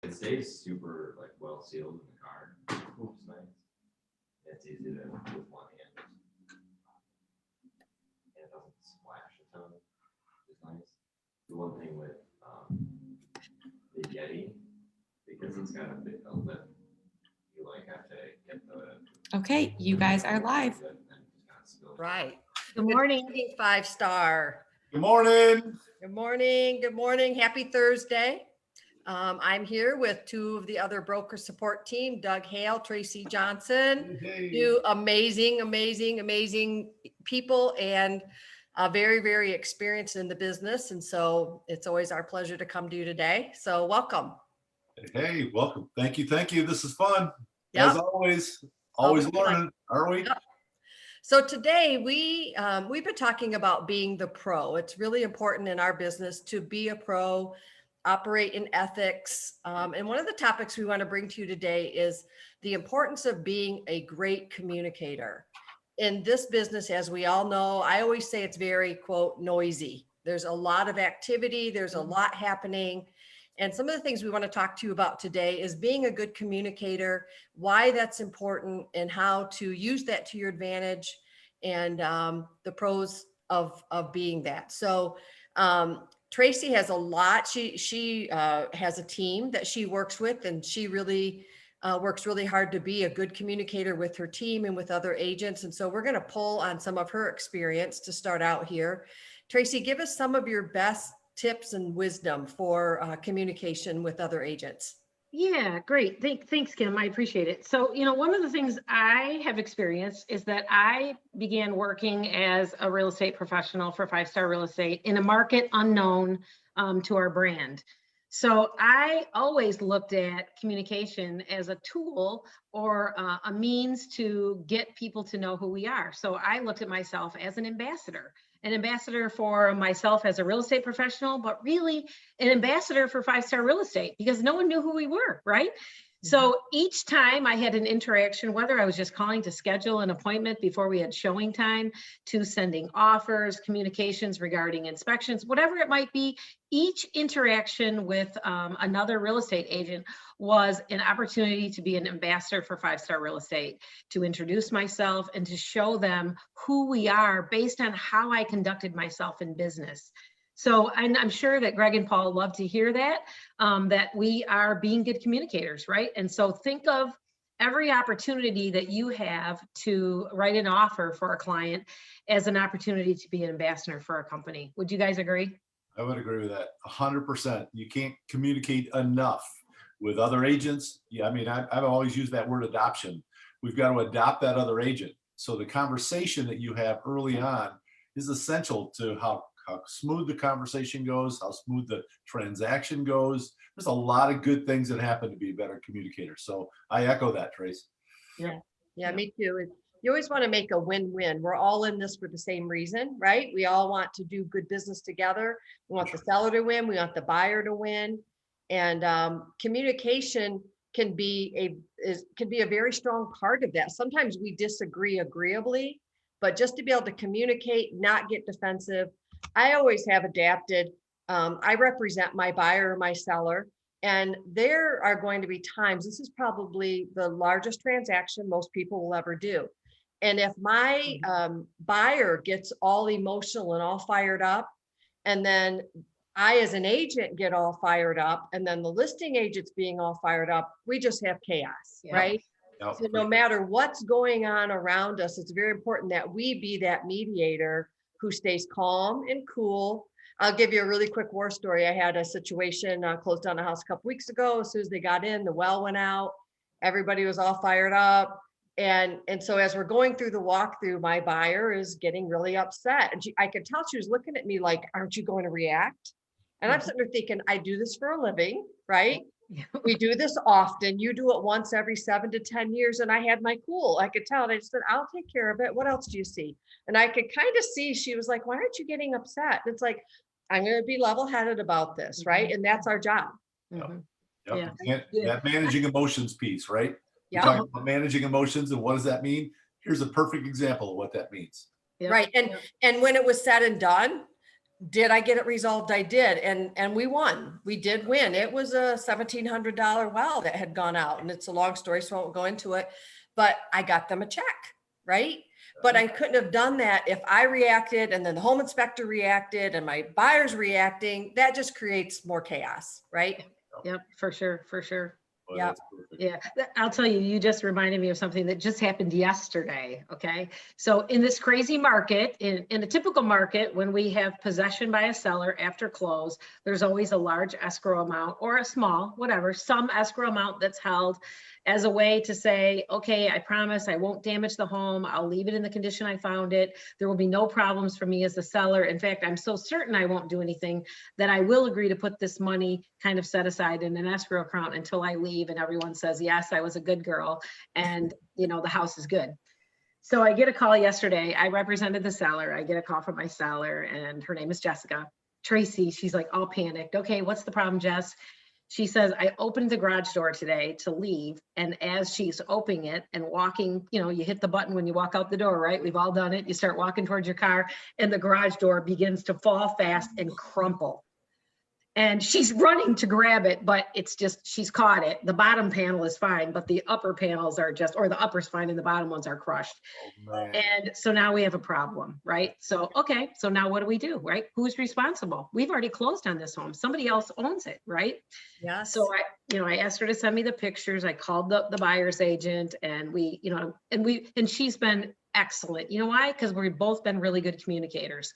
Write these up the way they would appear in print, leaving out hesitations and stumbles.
It stays super like well sealed in the car. It's nice. It's easy to with one hand. And it doesn't splash a ton. It's nice. The one thing with the Yeti, because it's got a bit of lip, you like have to get the. Okay, you guys are live. Right. Good morning. 5-star. Good morning. Good morning. Good morning. Happy Thursday. I'm here with two of the other broker support team, Doug Hale, Tracy Johnson, Hey. two amazing people and very, very experienced in the business. And so it's always our pleasure to come to you today. So welcome. Hey, welcome. Thank you. Thank you. This is fun. Yep. As always Always learning, aren't we? Yep. So today we've been talking about being the pro. It's really important in our business to be a pro, operate in ethics. And one of the topics we want to bring to you today is the importance of being a great communicator. In this business, as we all know, I always say it's very, quote, noisy. There's a lot of activity. There's a lot happening. And some of the things we want to talk to you about today is being a good communicator, why that's important, and how to use that to your advantage, and the pros of being that. So Tracy has a lot. She has a team that she works with, and she really works really hard to be a good communicator with her team and with other agents. And so we're going to pull on some of her experience to start out here. Tracy, give us some of your best tips and wisdom for communication with other agents. Yeah, great. Thanks, Kim. I appreciate it. So, one of the things I have experienced is that I began working as a real estate professional for 5-Star Real Estate in a market unknown to our brand. So I always looked at communication as a tool or a means to get people to know who we are. So I looked at myself as an ambassador for myself as a real estate professional, but really an ambassador for 5-Star Real Estate because no one knew who we were, right? So each time I had an interaction, whether I was just calling to schedule an appointment before we had showing time, to sending offers, communications regarding inspections, whatever it might be, each interaction with another real estate agent was an opportunity to be an ambassador for 5-Star Real Estate, to introduce myself and to show them who we are based on how I conducted myself in business. So, and I'm sure that Greg and Paul love to hear that, that we are being good communicators, right? And so think of every opportunity that you have to write an offer for a client as an opportunity to be an ambassador for a company. Would you guys agree? I would agree with that 100%. You can't communicate enough with other agents. Yeah, I mean, I've always used that word adoption. We've got to adopt that other agent. So the conversation that you have early on is essential to how smooth the conversation goes, how smooth the transaction goes. There's a lot of good things that happen to be a better communicator. So I echo that, Trace. Yeah, me too. You always want to make a win-win. We're all in this for the same reason, right? We all want to do good business together. We want the seller to win. We want the buyer to win. And communication can be a very strong part of that. Sometimes we disagree agreeably, but just to be able to communicate, not get defensive. I always have adapted. I represent my buyer or my seller, and there are going to be times, this is probably the largest transaction most people will ever do. And if my buyer gets all emotional and all fired up, and then I as an agent get all fired up, and then the listing agent's being all fired up, we just have chaos, right? Yep. So no matter what's going on around us, it's very important that we be that mediator who stays calm and cool. I'll give you a really quick war story. I had a situation, closed down a house a couple weeks ago. As soon as they got in, the well went out. Everybody was all fired up. And so as we're going through the walkthrough, my buyer is getting really upset. And I could tell she was looking at me like, aren't you going to react? And I'm sitting there thinking, I do this for a living, right? We do this often. You do it once every 7 to 10 years. And I had my cool. I could tell. And I just said, I'll take care of it. What else do you see? And I could kind of see, she was like, why aren't you getting upset? And it's like, I'm going to be level-headed about this, right? And that's our job. Yep. Yeah. That managing emotions piece, right? Yeah. We're talking about managing emotions, and what does that mean? Here's a perfect example of what that means. Yep. Right. And when it was said and done, Did I get it resolved? I did. And we won. We did win. It was a $1,700 well that had gone out, and it's a long story, so I won't go into it, but I got them a check, right? But I couldn't have done that if I reacted and then the home inspector reacted and my buyer's reacting. That just creates more chaos, right? Yep, for sure, for sure. Boy, Yeah. that's perfect. Yeah, I'll tell you, you just reminded me of something that just happened yesterday. Okay. So in this crazy market, in a typical market, when we have possession by a seller after close, there's always a large escrow amount or a small, whatever, some escrow amount that's held as a way to say, okay, I promise I won't damage the home. I'll leave it in the condition I found it. There will be no problems for me as the seller. In fact, I'm so certain I won't do anything that I will agree to put this money kind of set aside in an escrow account until I leave and everyone says, yes, I was a good girl and the house is good. So I get a call yesterday. I represented the seller. I get a call from my seller and her name is Jessica. Tracy, she's like all panicked. Okay, what's the problem, Jess? She says, I opened the garage door today to leave. And as she's opening it and walking, you hit the button when you walk out the door, right? We've all done it. You start walking towards your car and the garage door begins to fall fast and crumple. And she's running to grab it, but it's just, she's caught it. The bottom panel is fine, but the upper panels are just, or the upper's fine and the bottom ones are crushed. Oh, man. And so now we have a problem, right? So, okay, so now what do we do, right? Who's responsible? We've already closed on this home. Somebody else owns it, right? Yes. So I asked her to send me the pictures. I called the buyer's agent and and she's been excellent. You know why? Because we've both been really good communicators.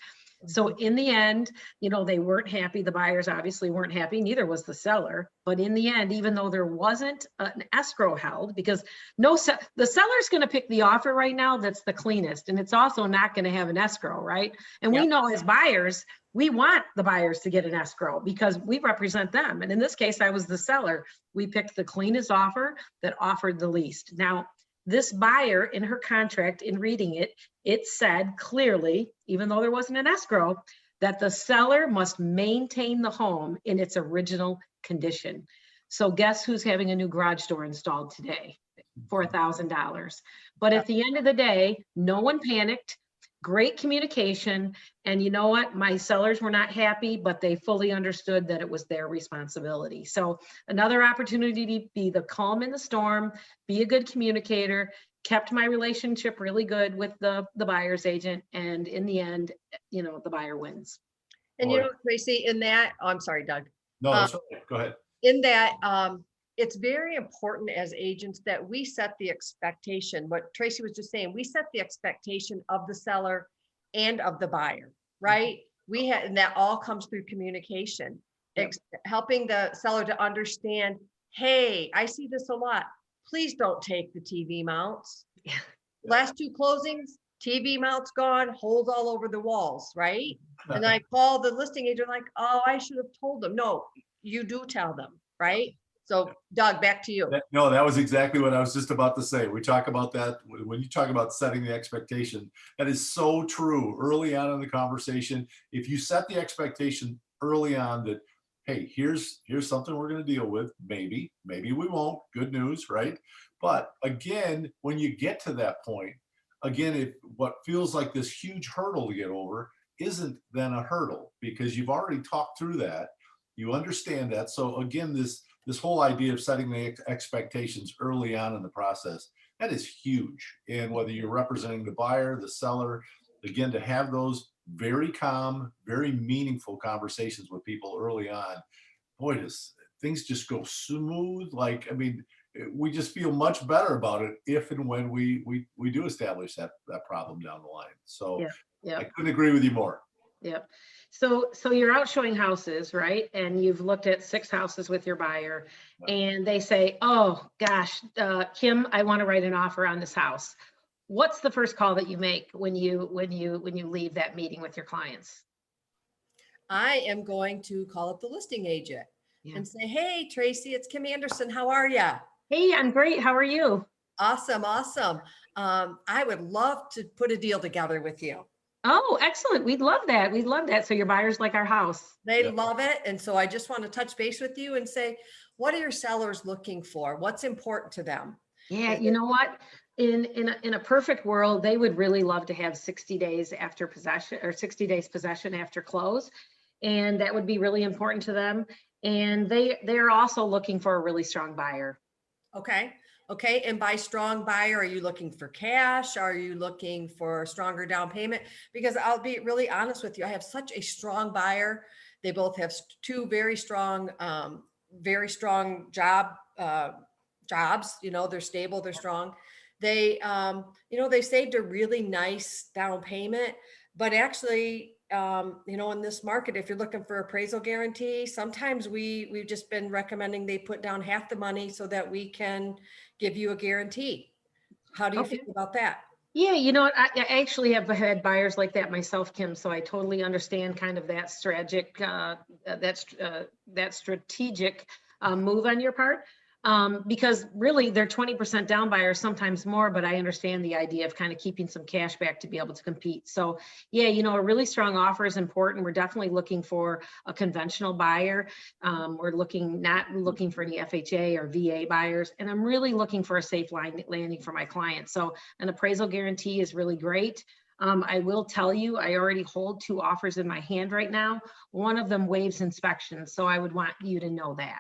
So in the end, they weren't happy. The buyers obviously weren't happy. Neither was the seller. But in the end, even though there wasn't an escrow held, because the seller's going to pick the offer right now that's the cleanest, and it's also not going to have an escrow, right? And we know as buyers, we want the buyers to get an escrow because we represent them. And in this case, I was the seller. We picked the cleanest offer that offered the least. Now, this buyer in her contract, in reading it, it said clearly, even though there wasn't an escrow, that the seller must maintain the home in its original condition. So guess who's having a new garage door installed today for $1,000? But at the end of the day, no one panicked. Great communication. And you know what? My sellers were not happy, but they fully understood that it was their responsibility. So another opportunity to be the calm in the storm, be a good communicator, kept my relationship really good with the buyer's agent. And in the end, the buyer wins. And Tracy, in that, I'm sorry, Doug. No, that's okay. Go ahead. In that, it's very important as agents that we set the expectation. What Tracy was just saying, we set the expectation of the seller and of the buyer, right? And that all comes through communication, helping the seller to understand, hey, I see this a lot. Please don't take the TV mounts. Last two closings, TV mounts gone, holes all over the walls, right? And I call the listing agent like, oh, I should have told them. No, you do tell them, right? So Doug, back to you. No, that was exactly what I was just about to say. We talk about that when you talk about setting the expectation. That is so true early on in the conversation. If you set the expectation early on that, hey, here's something we're going to deal with. Maybe we won't. Good news, right? But again, when you get to that point, again, if what feels like this huge hurdle to get over isn't then a hurdle because you've already talked through that. You understand that. So again, this whole idea of setting the expectations early on in the process, that is huge. And whether you're representing the buyer, the seller, again, to have those very calm, very meaningful conversations with people early on, boy, things just go smooth. We just feel much better about it if and when we do establish that problem down the line. So I couldn't agree with you more. Yep. So you're out showing houses, right? And you've looked at 6 houses with your buyer and they say, oh gosh, Kim, I want to write an offer on this house. What's the first call that you make when you leave that meeting with your clients? I am going to call up the listing agent and say, hey, Tracy, it's Kim Anderson. How are you? Hey, I'm great. How are you? Awesome. I would love to put a deal together with you. Oh, excellent. We'd love that. We'd love that. So your buyers like our house. They love it. And so I just want to touch base with you and say, what are your sellers looking for? What's important to them? Yeah, you know what? In a perfect world, they would really love to have 60 days after possession or 60 days possession after close. And that would be really important to them. And they're also looking for a really strong buyer. Okay. Okay. And by strong buyer, are you looking for cash? Are you looking for stronger down payment? Because I'll be really honest with you, I have such a strong buyer. They both have two very strong jobs. You know, they're stable, they're strong. They, you know, they saved a really nice down payment, but actually, you know, in this market, if you're looking for appraisal guarantee, sometimes we've just been recommending they put down half the money so that we can give you a guarantee. How do you Okay. feel about that? Yeah, you know what? I actually have had buyers like that myself, Kim. So I totally understand kind of that strategic, that strategic move on your part. Because really they're 20% down buyers, sometimes more, but I understand the idea of kind of keeping some cash back to be able to compete. So yeah, you know, a really strong offer is important. We're definitely looking for a conventional buyer. We're not looking for any FHA or VA buyers, and I'm really looking for a safe landing for my clients. So an appraisal guarantee is really great. I will tell you, I already hold 2 offers in my hand right now. One of them waives inspections, so I would want you to know that.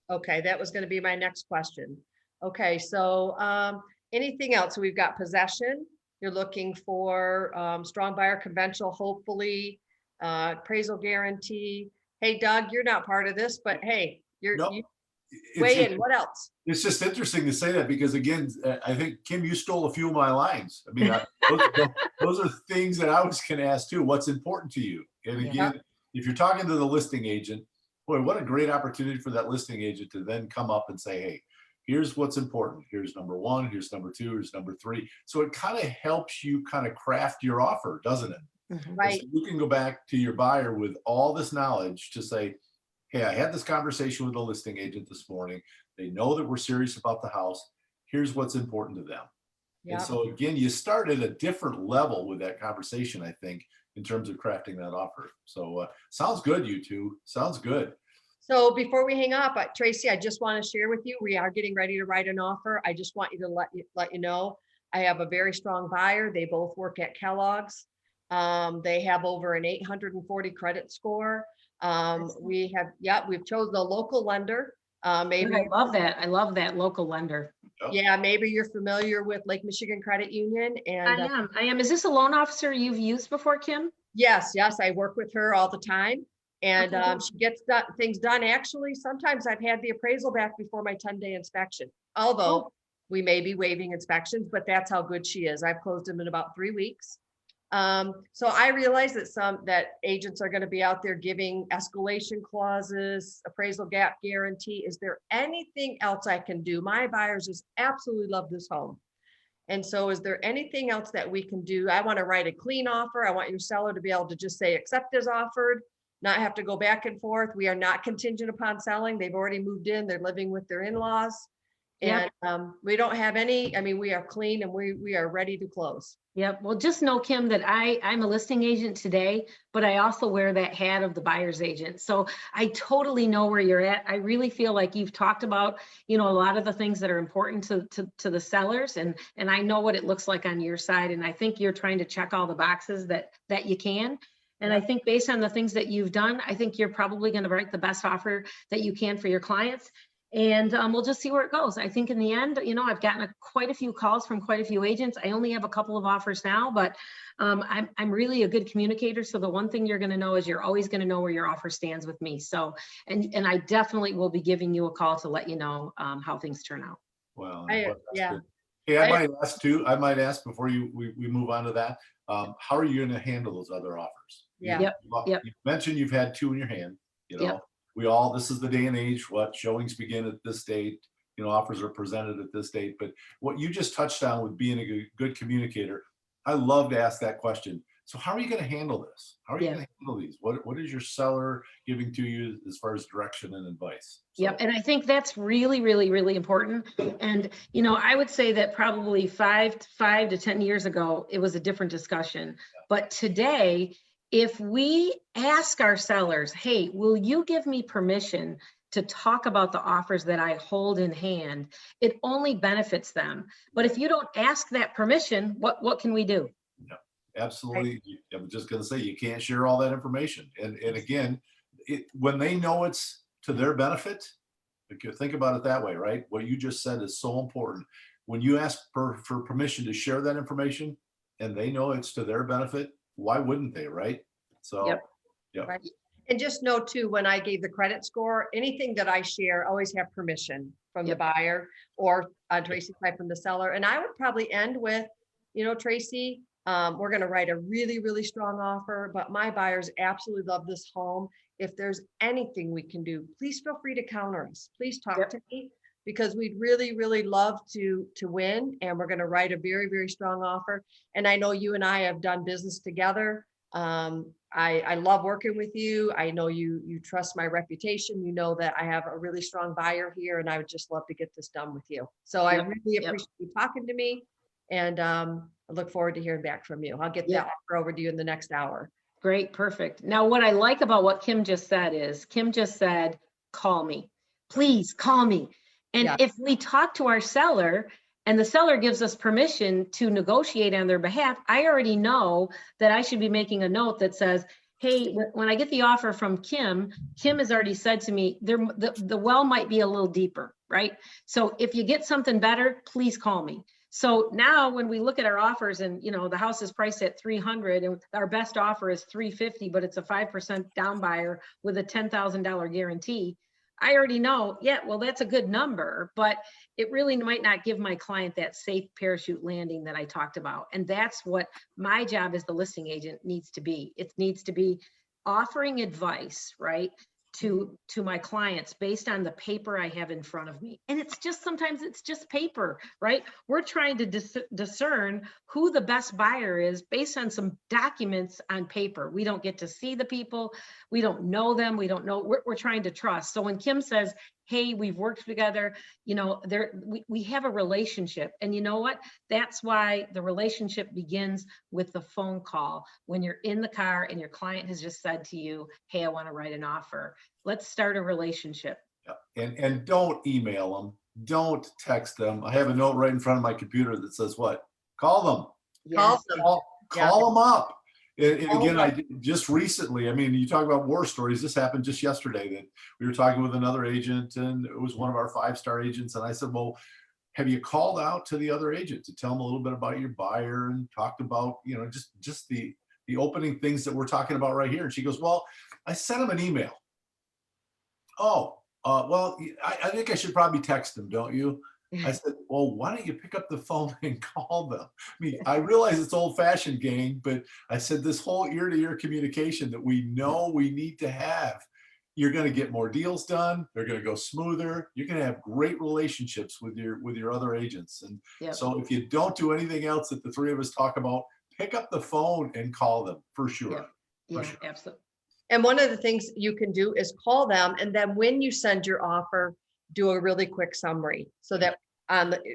Okay, that was going to be my next question. Okay, so anything else? So we've got possession. You're looking for strong buyer, conventional, hopefully, appraisal guarantee. Hey, Doug, you're not part of this, but hey, Nope. you It's, weigh in. What else? it's just interesting to say that because again, I think Kim, you stole a few of my lines. I mean, those are things that I was going to ask too. What's important to you? And again, if you're talking to the listing agent, boy, what a great opportunity for that listing agent to then come up and say, hey, here's what's important. Here's number 1, here's number 2, here's number 3. So it kind of helps you kind of craft your offer, doesn't it? Right. So you can go back to your buyer with all this knowledge to say, hey, I had this conversation with the listing agent this morning. They know that we're serious about the house. Here's what's important to them. Yeah. And so again, you start at a different level with that conversation, I think, in terms of crafting that offer. So sounds good, you two. Sounds good. So before we hang up, Tracy, I just want to share with you, we are getting ready to write an offer. I just want you to let you know, I have a very strong buyer. They both work at Kellogg's. They have over an 840 credit score. We've chosen a local lender. Maybe I love that. I love that local lender. yeah, maybe you're familiar with Lake Michigan Credit Union. And I am. Is this a loan officer you've used before, Kim? yes, I work with her all the time. And she gets things done. Actually, sometimes I've had the appraisal back before my 10-day inspection, although we may be waiving inspections, but that's how good she is. I've closed them in about 3 weeks. So I realize that agents are going to be out there giving escalation clauses, appraisal gap guarantee. Is there anything else I can do? My buyers just absolutely love this home. And so is there anything else that we can do? I want to write a clean offer. I want your seller to be able to just say, accept as offered, not have to go back and forth. We are not contingent upon selling. They've already moved in. They're living with their in-laws. And we don't have any, I mean, we are clean and we are ready to close. Yep. Well, just know, Kim, that I'm a listing agent today, but I also wear that hat of the buyer's agent. So I totally know where you're at. I really feel like you've talked about, you know, a lot of the things that are important to the sellers. And I know what it looks like on your side. And I think you're trying to check all the boxes that you can. And I think based on the things that you've done, I think you're probably going to write the best offer that you can for your clients. And we'll just see where it goes. I think in the end, you know, I've gotten quite a few calls from quite a few agents. I only have a couple of offers now, but I'm really a good communicator. So the one thing you're going to know is you're always going to know where your offer stands with me. So, and I definitely will be giving you a call to let you know how things turn out. Well, Yeah. good. Hey, I might ask too. I might ask before we move on to that. How are you going to handle those other offers? Yeah. Yep. You mentioned you've had 2 in your hand. You know, this is the day and age. What showings begin at this date. You know, offers are presented at this date. But what you just touched on with being a good communicator, I love to ask that question. So how are you going to handle this? How are you going to handle these? What is your seller giving to you as far as direction and advice? So. Yep. And I think that's really, really, really important. And, you know, I would say that probably 5 to 10 years ago, it was a different discussion. But today, if we ask our sellers, hey, will you give me permission to talk about the offers that I hold in hand, it only benefits them. But if you don't ask that permission, what can we do? Absolutely. I'm just going to say, you can't share all that information. And again, when they know it's to their benefit, think about it that way, right? What you just said is so important. When you ask for permission to share that information and they know it's to their benefit, why wouldn't they, right? So, Yep. Right. And just know too, when I gave the credit score, anything that I share, always have permission from the buyer or Tracy's side from the seller. And I would probably end with, Tracy, we're going to write a really, really strong offer, but my buyers absolutely love this home. If there's anything we can do, please feel free to counter us. Please talk to me, because we'd really, really love to win. And we're going to write a very, very strong offer. And I know you and I have done business together. I love working with you. I know you trust my reputation. You know that I have a really strong buyer here, and I would just love to get this done with you. So I really appreciate you talking to me, and I look forward to hearing back from you. I'll get that offer over to you in the next hour. Great, perfect. Now, what I like about what Kim just said is, Kim just said, call me, please call me. And if we talk to our seller and the seller gives us permission to negotiate on their behalf, I already know that I should be making a note that says, hey, when I get the offer from Kim, Kim has already said to me, the well might be a little deeper, right? So if you get something better, please call me. So now when we look at our offers and, the house is priced at 300 and our best offer is 350, but it's a 5% down buyer with a $10,000 guarantee, I already know, well, that's a good number, but it really might not give my client that safe parachute landing that I talked about. And that's what my job as the listing agent needs to be. It needs to be offering advice, right, to my clients based on the paper I have in front of me. And it's just, sometimes it's just paper, right? We're trying to discern who the best buyer is based on some documents on paper. We don't get to see the people. We don't know them. We don't know, we're trying to trust. So when Kim says, hey, we've worked together, we have a relationship. And you know what? That's why the relationship begins with the phone call. When you're in the car and your client has just said to you, hey, I want to write an offer. Let's start a relationship. And don't email them. Don't text them. I have a note right in front of my computer that says what? Call them. Yes. Call them up. And again, I did just recently, you talk about war stories. This happened just yesterday that we were talking with another agent, and it was one of our 5-star agents. And I said, well, have you called out to the other agent to tell them a little bit about your buyer and talked about, just the opening things that we're talking about right here? And she goes, well, I sent him an email. Oh, well, I think I should probably text them, don't you? I said, well, why don't you pick up the phone and call them? I realize it's old fashioned, gang, but I said this whole ear-to-ear communication that we know we need to have, you're going to get more deals done. They're going to go smoother. You're going to have great relationships with your other agents. And so if you don't do anything else that the three of us talk about, pick up the phone and call them for sure. Yeah, absolutely. And one of the things you can do is call them. And then when you send your offer, do a really quick summary so that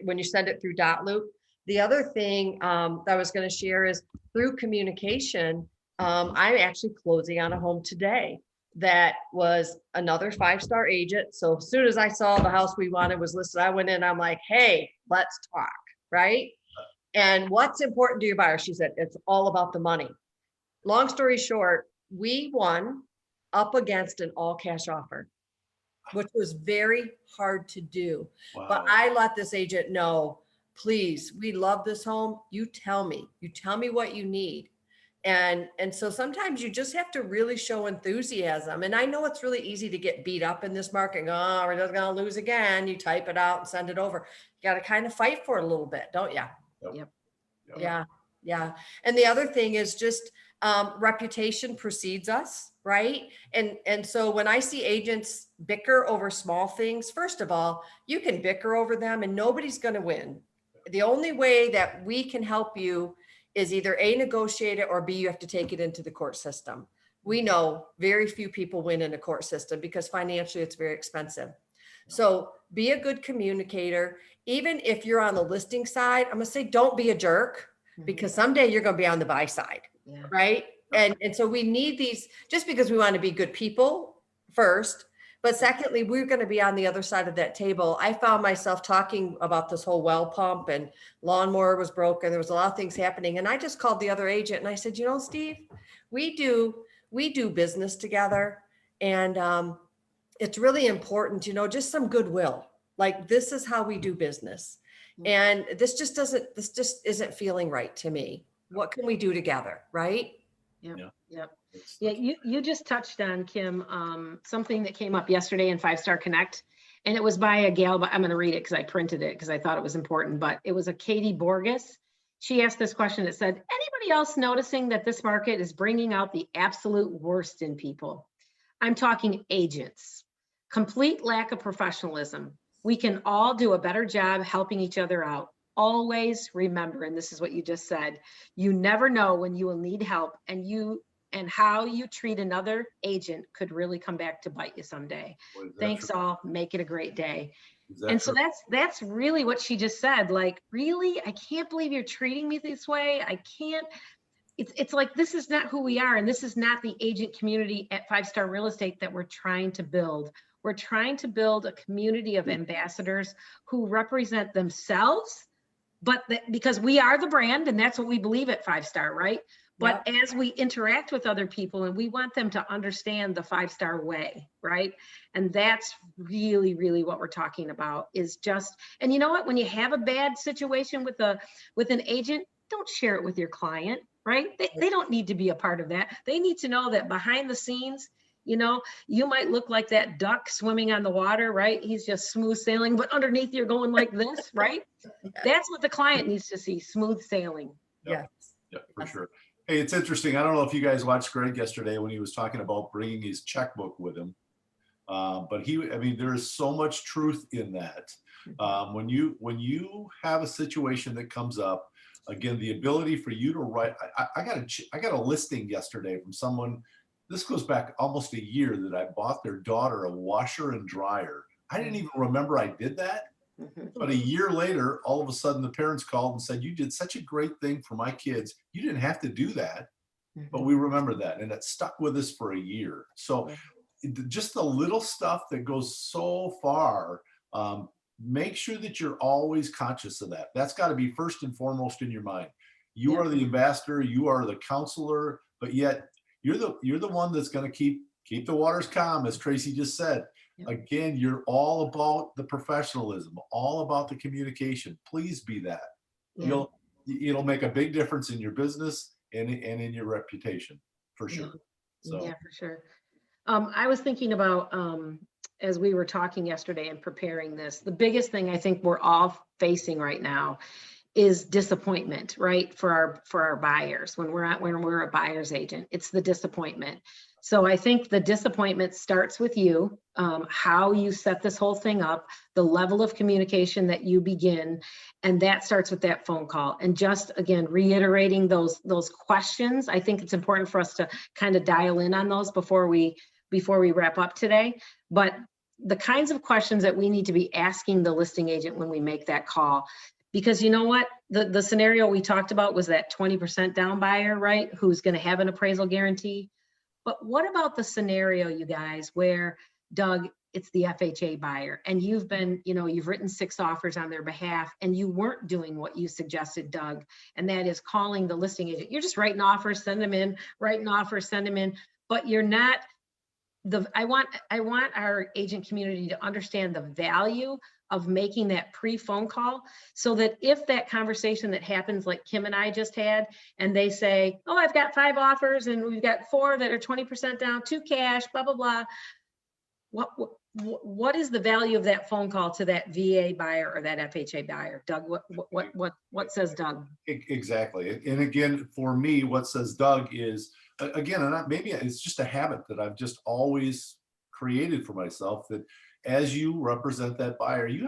when you send it through Dotloop. The other thing that I was going to share is through communication. I'm actually closing on a home today that was another 5-star agent. So as soon as I saw the house we wanted was listed, I went in, I'm like, hey, let's talk, right? And what's important to your buyer? She said, it's all about the money. Long story short, we won up against an all cash offer, which was very hard to do. Wow. But I let this agent know, please, we love this home. You tell me what you need. And so sometimes you just have to really show enthusiasm. And I know it's really easy to get beat up in this market and go, oh, we're just going to lose again. You type it out and send it over. You got to kind of fight for it a little bit, don't you? Yep. Yeah. And the other thing is just reputation precedes us, right? And so when I see agents bicker over small things, first of all, you can bicker over them and nobody's going to win. The only way that we can help you is either A, negotiate it, or B, you have to take it into the court system. We know very few people win in a court system because financially it's very expensive. So be a good communicator. Even if you're on the listing side, I'm going to say, don't be a jerk, because someday you're going to be on the buy side. Yeah. Right. And so we need these, just because we want to be good people first, But secondly, we're going to be on the other side of that table. I found myself talking about this whole well pump and lawnmower was broken. There was a lot of things happening. And I just called the other agent and I said, Steve, we do business together. And it's really important, just some goodwill. Like, this is how we do business. And this just isn't feeling right to me. What can we do together? Right? Yep. Yeah, you just touched on, Kim, something that came up yesterday in 5-Star Connect, and it was by a gal, but I'm going to read it because I printed it because I thought it was important, but it was a Katie Borges. She asked this question. It said, anybody else noticing that this market is bringing out the absolute worst in people? I'm talking agents. Complete lack of professionalism. We can all do a better job helping each other out. Always remember, and this is what you just said, you never know when you will need help, and how you treat another agent could really come back to bite you someday. Thanks all. Make it a great day. And so that's really what she just said. Like, really, I can't believe you're treating me this way. I can't. It's like, this is not who we are, and this is not the agent community at 5-Star Real Estate that we're trying to build. We're trying to build a community of ambassadors who represent themselves, but because we are the brand, and that's what we believe at 5-Star, right? But yep. As we interact with other people, and we want them to understand the 5-Star way, right? And that's really, really what we're talking about, is just, and you know what, when you have a bad situation with an agent, don't share it with your client, right? They don't need to be a part of that. They need to know that behind the scenes, you might look like that duck swimming on the water, right? He's just smooth sailing, but underneath you're going like this, right? That's what the client needs to see, smooth sailing. Yep. Yeah, for sure. Hey, it's interesting. I don't know if you guys watched Greg yesterday when he was talking about bringing his checkbook with him. But there is so much truth in that. When you have a situation that comes up, again, the ability for you to write, I got a listing yesterday from someone. This goes back almost a year, that I bought their daughter a washer and dryer. I didn't even remember I did that. But a year later, all of a sudden the parents called and said, you did such a great thing for my kids. You didn't have to do that, but we remember that. And it stuck with us for a year. So just the little stuff that goes so far, make sure that you're always conscious of that. That's got to be first and foremost in your mind. You are the ambassador, you are the counselor, but yet you're the one that's going to keep the waters calm, as Tracy just said. Again, you're all about the professionalism, all about the communication. Please be that. It'll make a big difference in your business and in your reputation, for sure. So yeah, for sure. I was thinking about, as we were talking yesterday and preparing this, the biggest thing I think we're all facing right now is disappointment, right? For our buyers, when we're a buyer's agent, it's the disappointment. So I think the disappointment starts with you, how you set this whole thing up, the level of communication that you begin, and that starts with that phone call. And just, again, reiterating those questions. I think it's important for us to kind of dial in on those before we wrap up today. But the kinds of questions that we need to be asking the listing agent when we make that call. Because you know what, the scenario we talked about was that 20% down buyer, right? Who's going to have an appraisal guarantee. But what about the scenario, you guys, where, Doug, it's the FHA buyer, and you've written 6 offers on their behalf, and you weren't doing what you suggested, Doug, and that is calling the listing agent. You're just writing offers, send them in, writing offers, send them in, but you're not. I want our agent community to understand the value of making that pre-phone call, so that if that conversation that happens like Kim and I just had, and they say, oh, I've got 5 offers and we've got 4 that are 20% down, 2 cash, blah, blah, blah. What is the value of that phone call to that VA buyer or that FHA buyer? Doug, what says Doug? Exactly. And again, for me, what says Doug is, again, and maybe it's just a habit that I've just always created for myself, that as you represent that buyer, you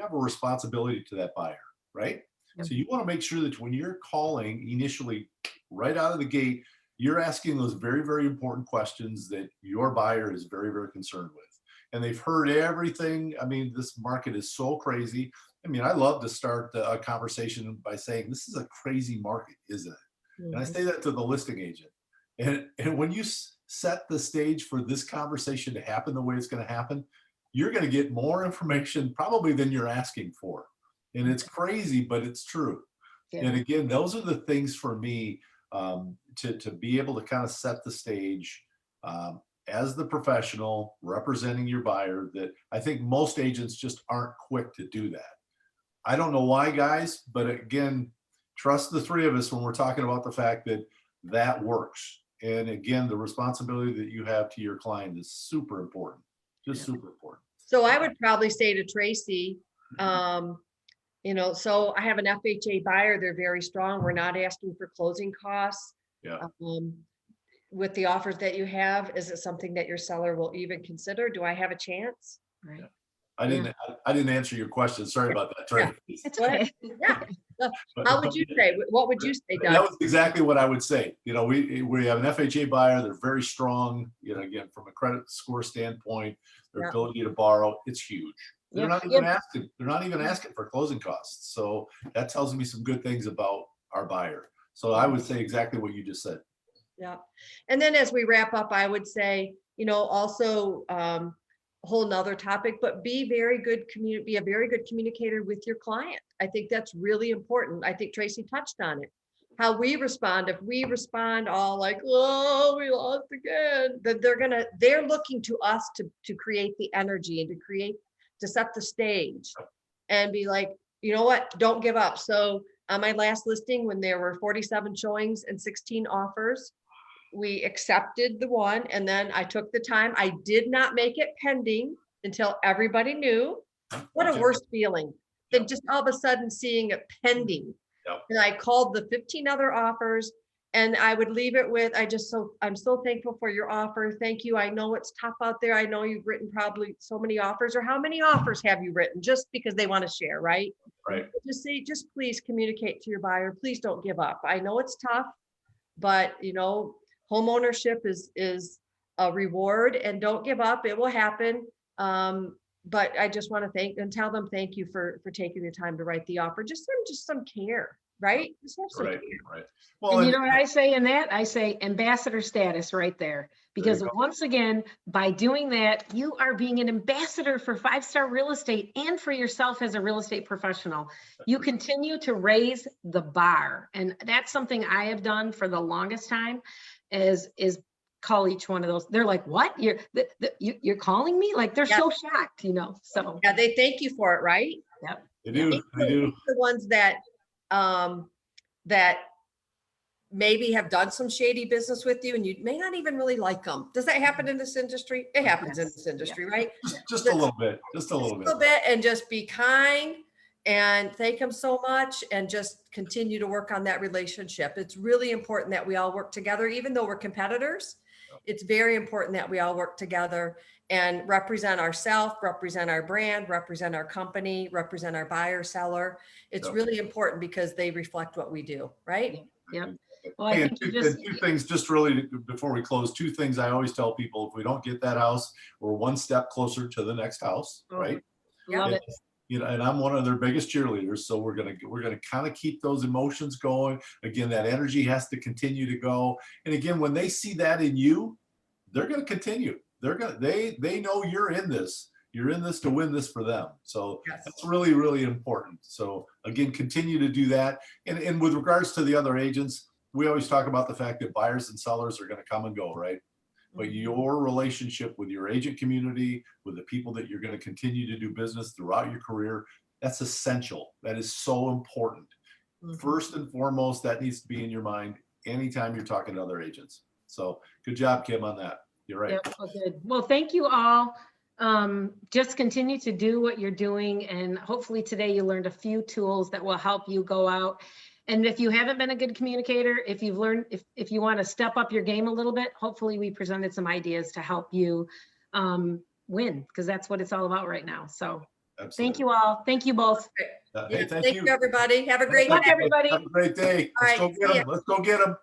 have a responsibility to that buyer, right? Yep. So you want to make sure that when you're calling initially, right out of the gate, you're asking those very, very important questions that your buyer is very, very concerned with. And they've heard everything. I mean, this market is so crazy. I mean, I love to start a conversation by saying, this is a crazy market, isn't it? Mm-hmm. And I say that to the listing agent. And when you set the stage for this conversation to happen the way it's going to happen, you're going to get more information probably than you're asking for. And it's crazy, but it's true. Yeah. And again, those are the things for me, to be able to kind of set the stage as the professional representing your buyer, that I think most agents just aren't quick to do that. I don't know why, guys, but again, trust the three of us when we're talking about the fact that that works. And again, the responsibility that you have to your client is super important, just super important. So I would probably say to Tracy, you know, so I have an FHA buyer. They're very strong. We're not asking for closing costs. Yeah. With the offers that you have, is it something that your seller will even consider? Do I have a chance? Right. I didn't answer your question. Sorry about that, Trey. It's What? okay. Yeah. But- How would you say? What would you say, That Doug? was exactly what I would say. You know, we have an FHA buyer. They're very strong. You know, again, from a credit score standpoint, their Yeah. ability to borrow, it's huge. They're Yeah. not even asking. They're not even asking for closing costs. So that tells me some good things about our buyer. So I would say exactly what you just said. Yeah. And then as we wrap up, I would say, you know, also a whole nother topic, but be a very good communicator with your client. I think that's really important. I think Tracy touched on it. How we respond, if we respond all like, oh, we lost again, then they're looking to us to create the energy and to set the stage and be like, you know what, don't give up. So on my last listing, when there were 47 showings and 16 offers, we accepted the one, and then I took the time. I did not make it pending until everybody knew. What a worse feeling than just all of a sudden seeing it pending. Yep. And I called the 15 other offers, and I would leave it with, I'm so thankful for your offer. Thank you. I know it's tough out there. I know you've written probably so many offers, or how many offers have you written, just because they want to share, right? Right. Just please communicate to your buyer. Please don't give up. I know it's tough, but you know, home ownership is a reward, and don't give up. It will happen. But I just want to tell them thank you for taking the time to write the offer. Just some care, right? Just have some Right. care. Right. Well, And you know what I say in that? I say ambassador status right there. Because go. once again, by doing that, you are being an ambassador for 5-star real estate and for yourself as a real estate professional. You continue to raise the bar. And that's something I have done for the longest time is call each one of those. They're like, what? You're calling me? Like they're so shocked, you know, so. Yeah, they thank you for it, right? Yep. They do. They do. The ones that that maybe have done some shady business with you and you may not even really like them. Does that happen in this industry? It happens in this industry, right? Just a little bit. Just a little bit. And just be kind and thank them so much and just continue to work on that relationship. It's really important that we all work together, even though we're competitors. It's very important that we all work together and represent ourselves, represent our brand, represent our company, represent our buyer, seller. It's really important because they reflect what we do, right? Yep. Well, I Hey, think and you just, two things, just really before we close, two things I always tell people: if we don't get that house, we're one step closer to the next house, right? love it. You know, and I'm one of their biggest cheerleaders. So we're gonna kind of keep those emotions going. Again, that energy has to continue to go. And again, when they see that in you, they're gonna continue. They know you're in this. You're in this to win this for them. So that's really, really important. So again, continue to do that. And with regards to the other agents, we always talk about the fact that buyers and sellers are going to come and go, right? But your relationship with your agent community, with the people that you're going to continue to do business throughout your career, that's essential. That is so important. First and foremost, that needs to be in your mind anytime you're talking to other agents. So good job, Kim, on that. You're right. Yep, well, good. Well, thank you all. Just continue to do what you're doing. And hopefully today you learned a few tools that will help you go out. And if you haven't been a good communicator, if you've learned, if you want to step up your game a little bit, hopefully we presented some ideas to help you win, because that's what it's all about right now. So thank you all. Thank you both. Hey, Thank you, everybody. Have a great Good luck, day. everybody. Have a great day. All Let's go right, get see ya. them. Let's go get them.